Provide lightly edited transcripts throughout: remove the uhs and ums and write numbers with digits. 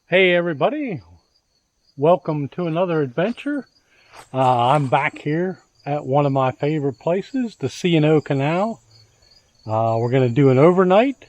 Hey everybody, welcome to another adventure. I'm back here at one of my favorite places, the C&O Canal. We're going to do an overnight.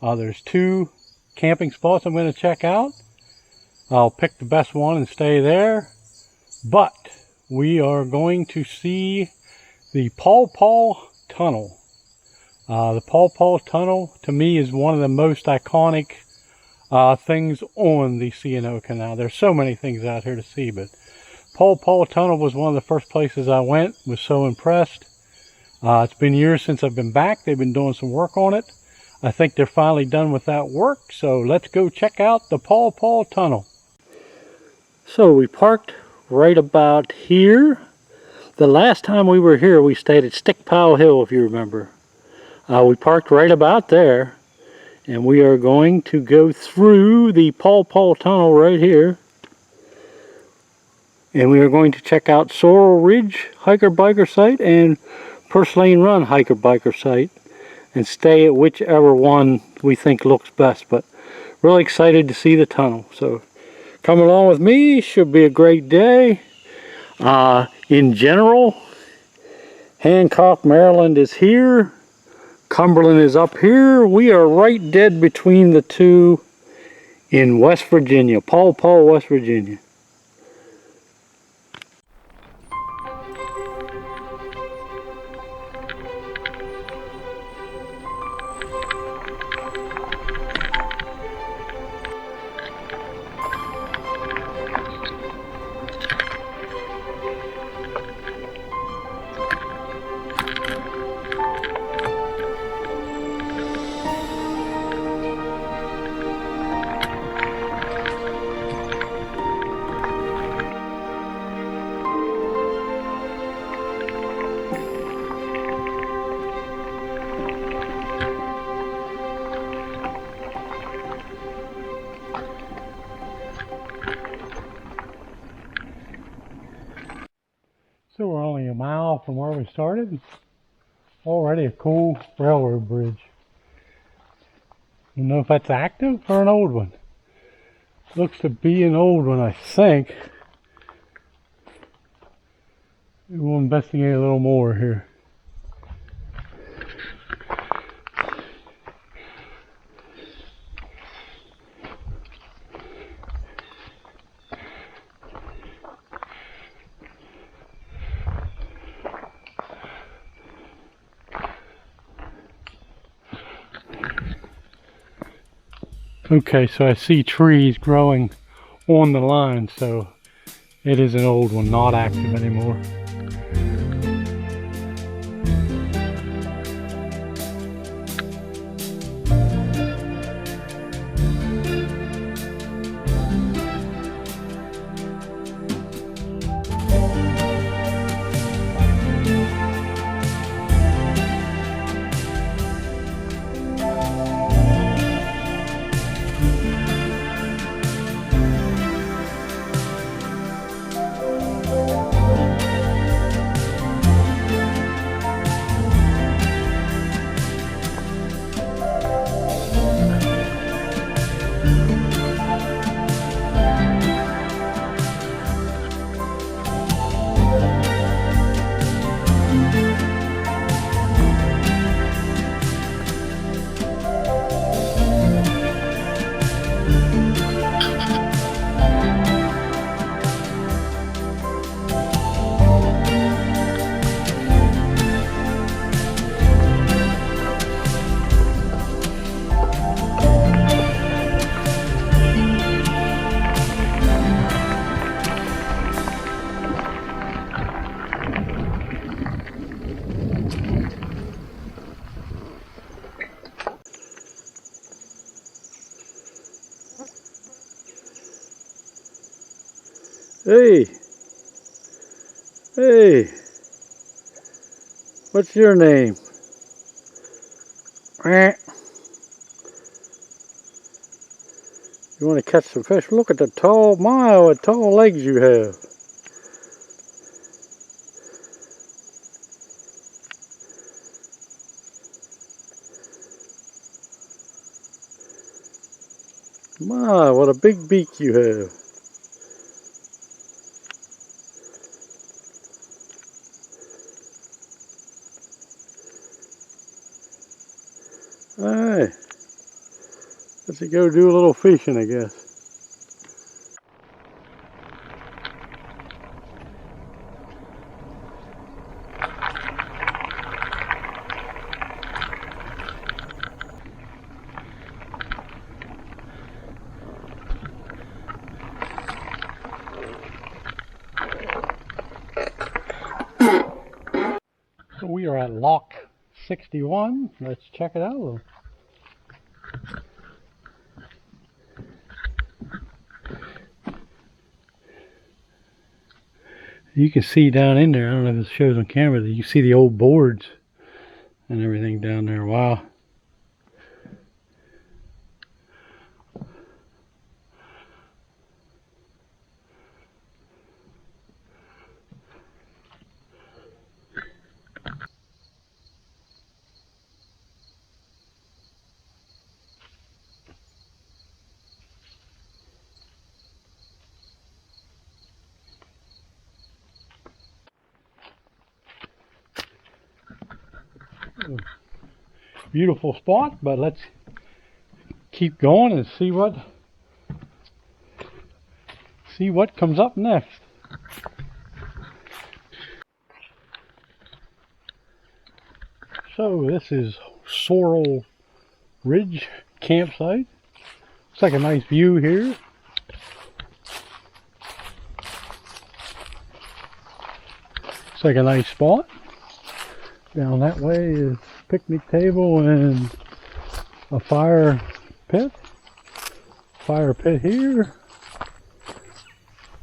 There's 2 camping spots I'm going to check out. I'll pick the best one and stay there. But we are going to see the Paw Paw Tunnel. The Paw Paw Tunnel to me is one of the most iconic things on the C&O Canal. There's so many things out here to see, but Paw Paw Tunnel was one of the first places I went. Was so impressed. It's been years since I've been back. They've been doing some work on it. I think they're finally done with that work, so let's go check out the Paw Paw Tunnel. So we parked right about here. The last time we were here, we stayed at Stick Pile Hill, if you remember. We parked right about there. And we are going to go through the Paw Paw Tunnel right here. And we are going to check out Sorrel Ridge hiker-biker site and Purslane Run hiker-biker site. And stay at whichever one we think looks best. But really excited to see the tunnel. So come along with me. Should be a great day. In general, Hancock, Maryland is here. Cumberland is up here. We are right dead between the two in West Virginia, Paw Paw, West Virginia. So we're only a mile from where we started. Already a cool railroad bridge. I don't know if that's active or an old one. Looks to be an old one, I think. We'll investigate a little more here. Okay, so I see trees growing on the line, so it is an old one, not active anymore. Hey, hey, what's your name? You want to catch some fish? Look at the tall, what tall legs you have. My, what a big beak you have. Alright. Let's go do a little fishing, I guess. So we are at Lock 61. Let's check it out. You can see down in there, I don't know if it shows on camera, that you see the old boards and everything down there. Wow. Beautiful spot, but let's keep going and see what comes up next. So this is Sorrel Ridge campsite. Looks like a nice view here. Looks like a nice spot. Down that way is picnic table and a fire pit. Fire pit here.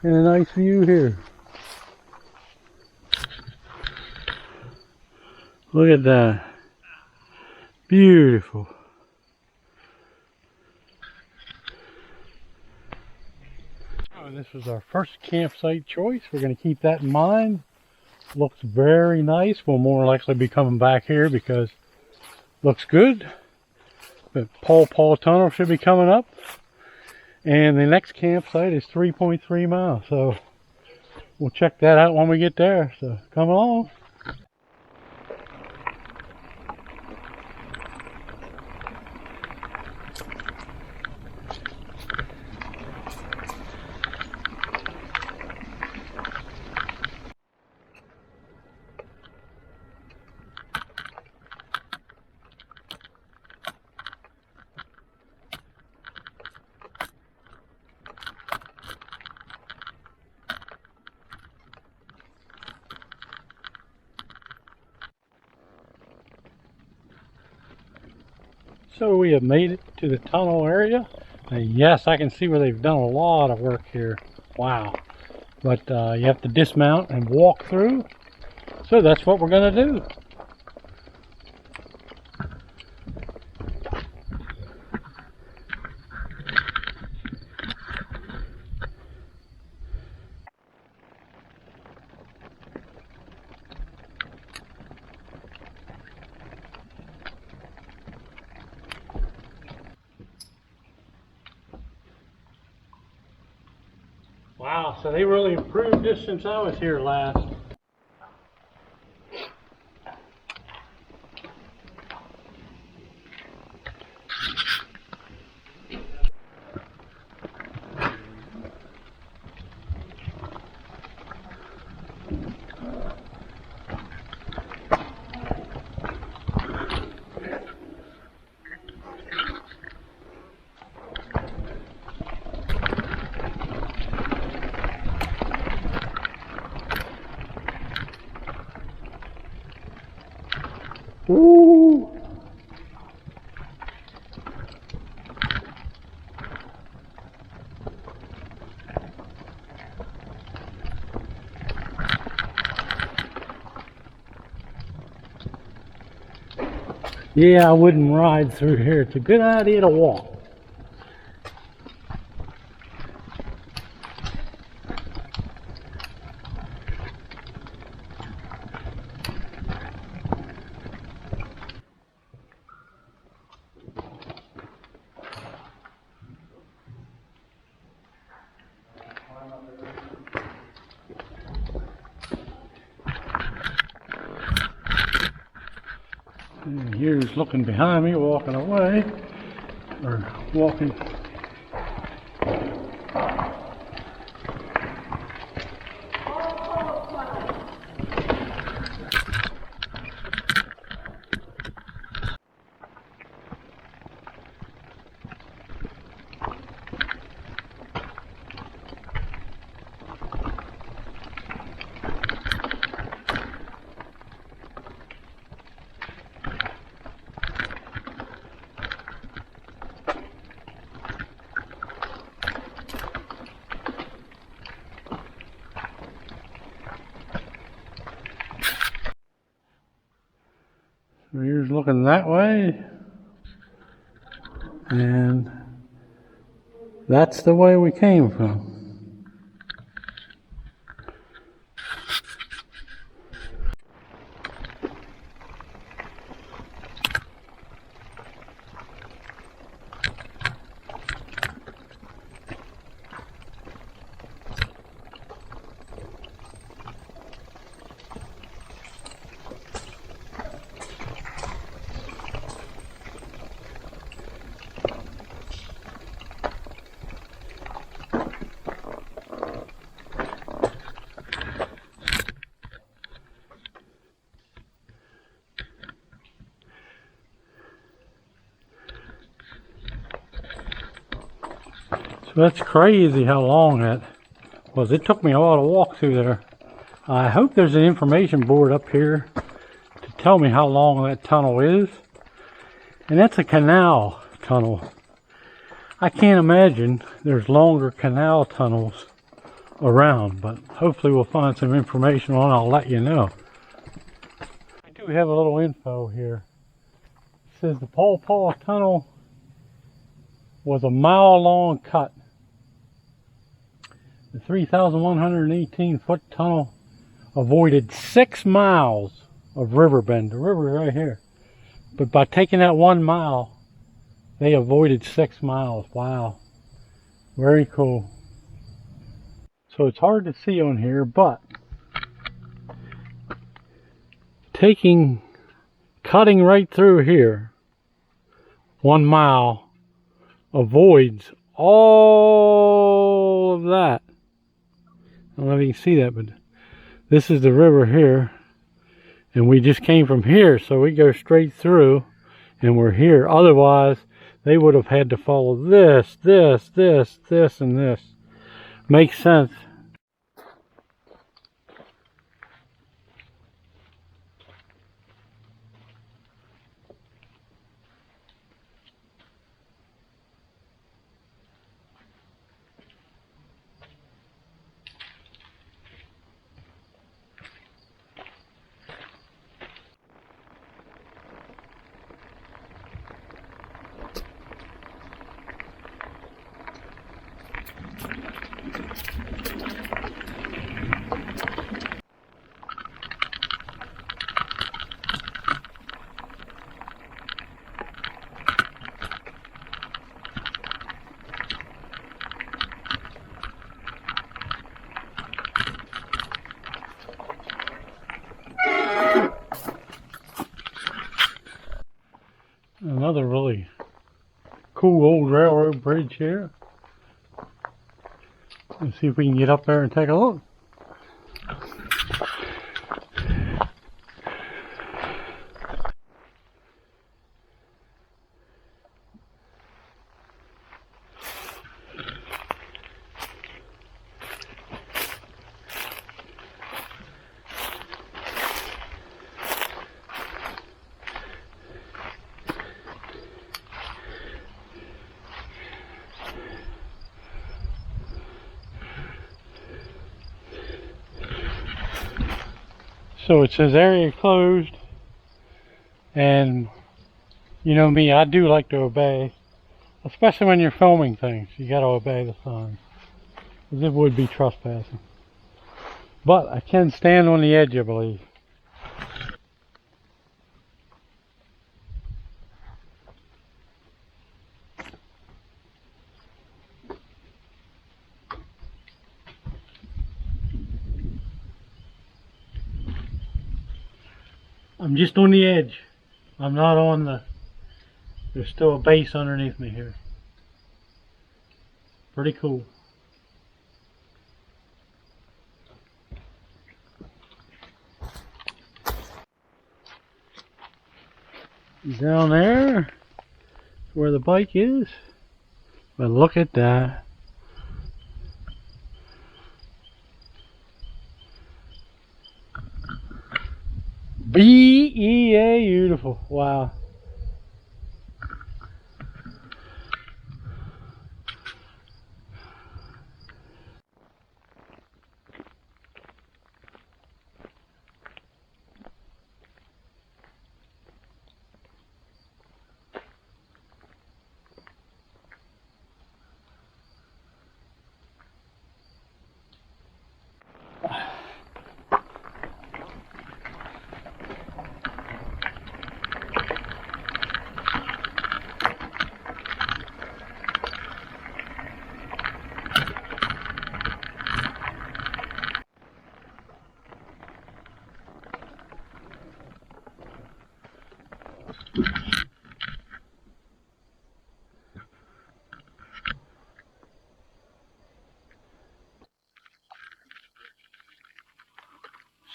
And a nice view here. Look at that. Beautiful. Oh, this was our first campsite choice. We're going to keep that in mind. Looks very nice. We'll more likely be coming back here because it looks good. The Paw Paw Tunnel should be coming up. And the next campsite is 3.3 miles. So we'll check that out when we get there. So come along. So we have made it to the tunnel area. Yes, I can see where they've done a lot of work here. Wow. But you have to dismount and walk through. So that's what we're going to do. Wow, so they really improved this since I was here last. Ooh. Yeah, I wouldn't ride through here. It's a good idea to walk. And here's looking behind me, walking away, or walking. So here's looking that way, and that's the way we came from. So that's crazy how long that was. It took me a while to walk through there. I hope there's an information board up here to tell me how long that tunnel is. And that's a canal tunnel. I can't imagine there's longer canal tunnels around, but hopefully we'll find some information on it. I'll let you know. I do have a little info here. It says the Paw Paw Tunnel was a mile-long cut. The 3,118-foot tunnel avoided 6 miles of riverbed. The river right here. But by taking that 1 mile, they avoided 6 miles. Wow. Very cool. So it's hard to see on here, but cutting right through here, 1 mile avoids all of that. I don't know if you can see that, but this is the river here, and we just came from here, so we go straight through and we're here. Otherwise they would have had to follow this, this, and this. Makes sense. Another really cool old railroad bridge here. Let's see if we can get up there and take a look. So it says area closed, and you know me, I do like to obey, especially when you're filming things. You got to obey the signs, because it would be trespassing. But I can stand on the edge, I believe. I'm just on the edge. I'm not on the, there's still a base underneath me here. Pretty cool. Down there where the bike is. But look at that. BEA beautiful. Wow.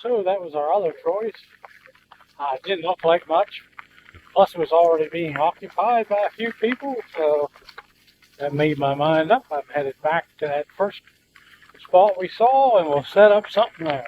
So that was our other choice. It didn't look like much. Plus it was already being occupied by a few people, so that made my mind up. I'm headed back to that first spot we saw and we'll set up something there.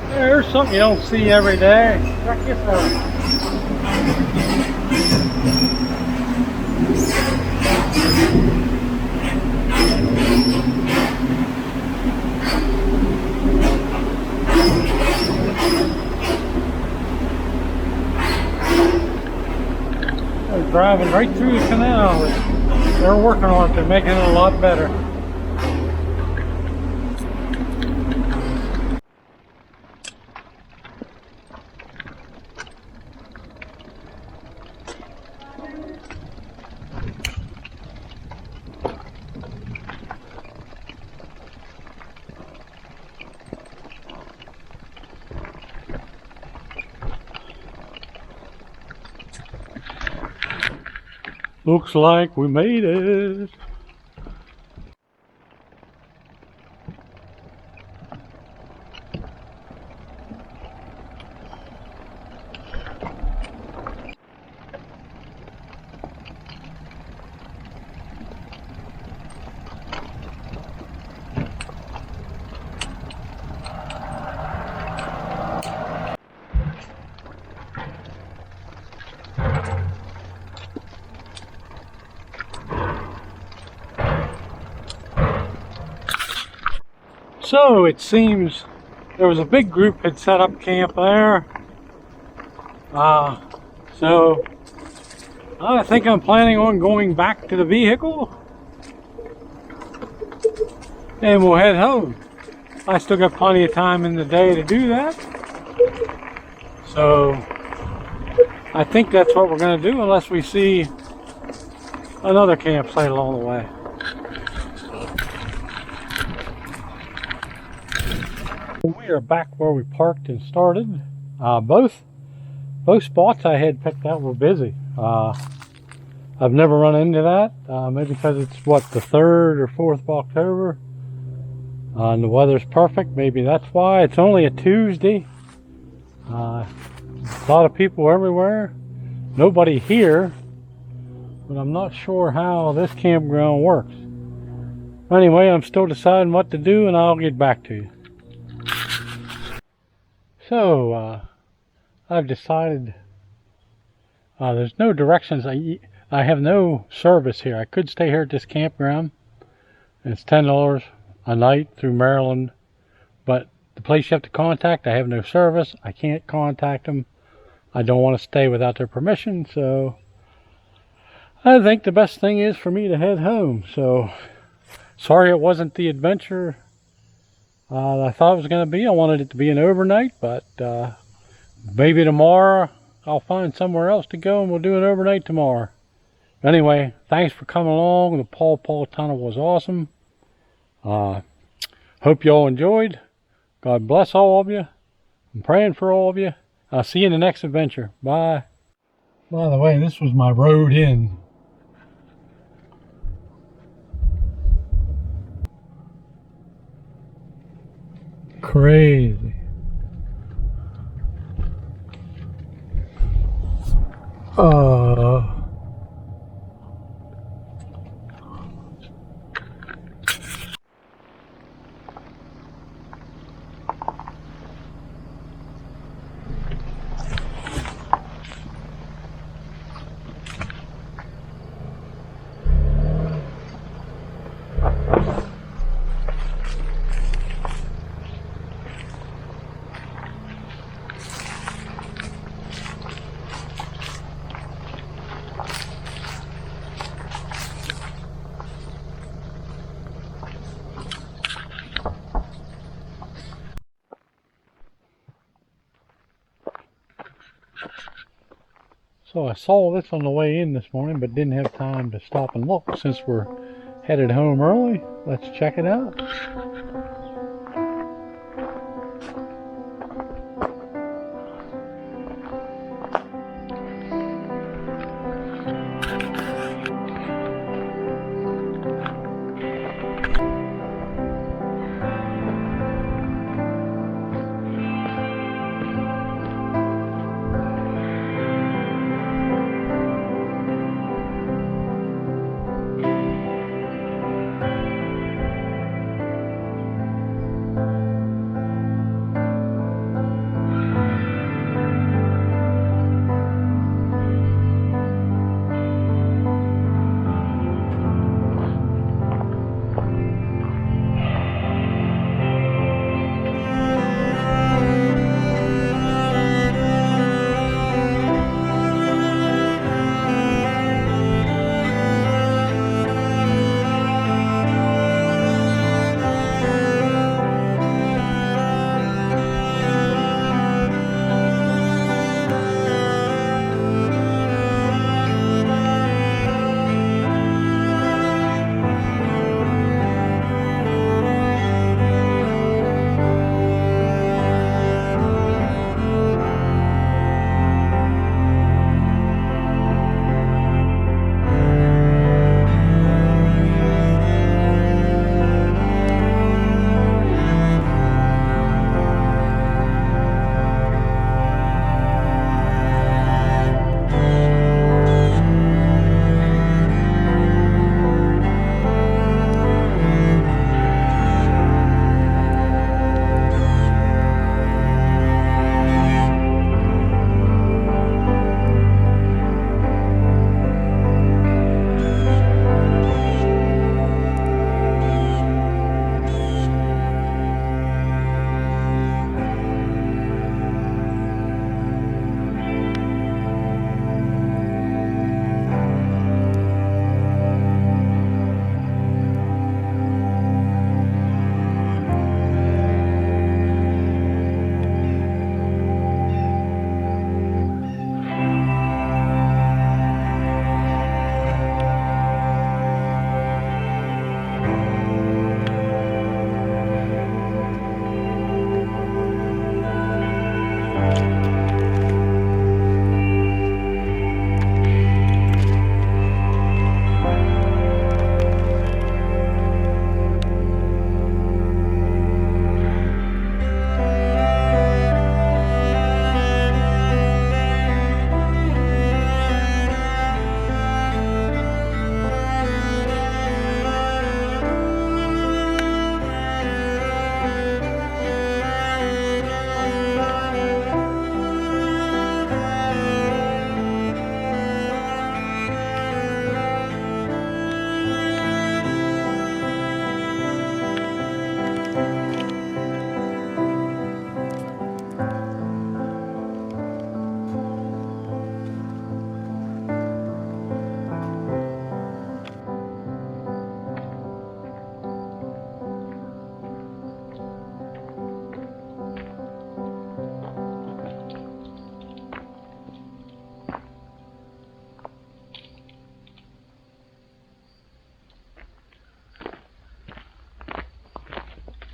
There's something you don't see every day. Check this out. They're driving right through the canal. They're working on it. They're making it a lot better. Looks like we made it. So it seems there was a big group had set up camp there. So I think I'm planning on going back to the vehicle and we'll head home. I still got plenty of time in the day to do that. So I think that's what we're going to do unless we see another campsite along the way. We are back where we parked and started. Both spots I had picked out were busy. I've never run into that. Maybe because it's what, the 3rd or 4th of October. And the weather's perfect. Maybe that's why. It's only a Tuesday. A lot of people everywhere. Nobody here. But I'm not sure how this campground works. Anyway, I'm still deciding what to do and I'll get back to you. So, I've decided there's no directions. I have no service here. I could stay here at this campground. It's $10 a night through Maryland. But the place you have to contact, I have no service. I can't contact them. I don't want to stay without their permission. So, I think the best thing is for me to head home. So, sorry it wasn't the adventure I thought it was going to be. I wanted it to be an overnight, but maybe tomorrow I'll find somewhere else to go and we'll do an overnight tomorrow. Anyway, thanks for coming along. The Paw Paw Tunnel was awesome. Hope you all enjoyed. God bless all of you. I'm praying for all of you. I'll see you in the next adventure. Bye. By the way, this was my road in. Crazy. So I saw this on the way in this morning, but didn't have time to stop and look since we're headed home early. Let's check it out.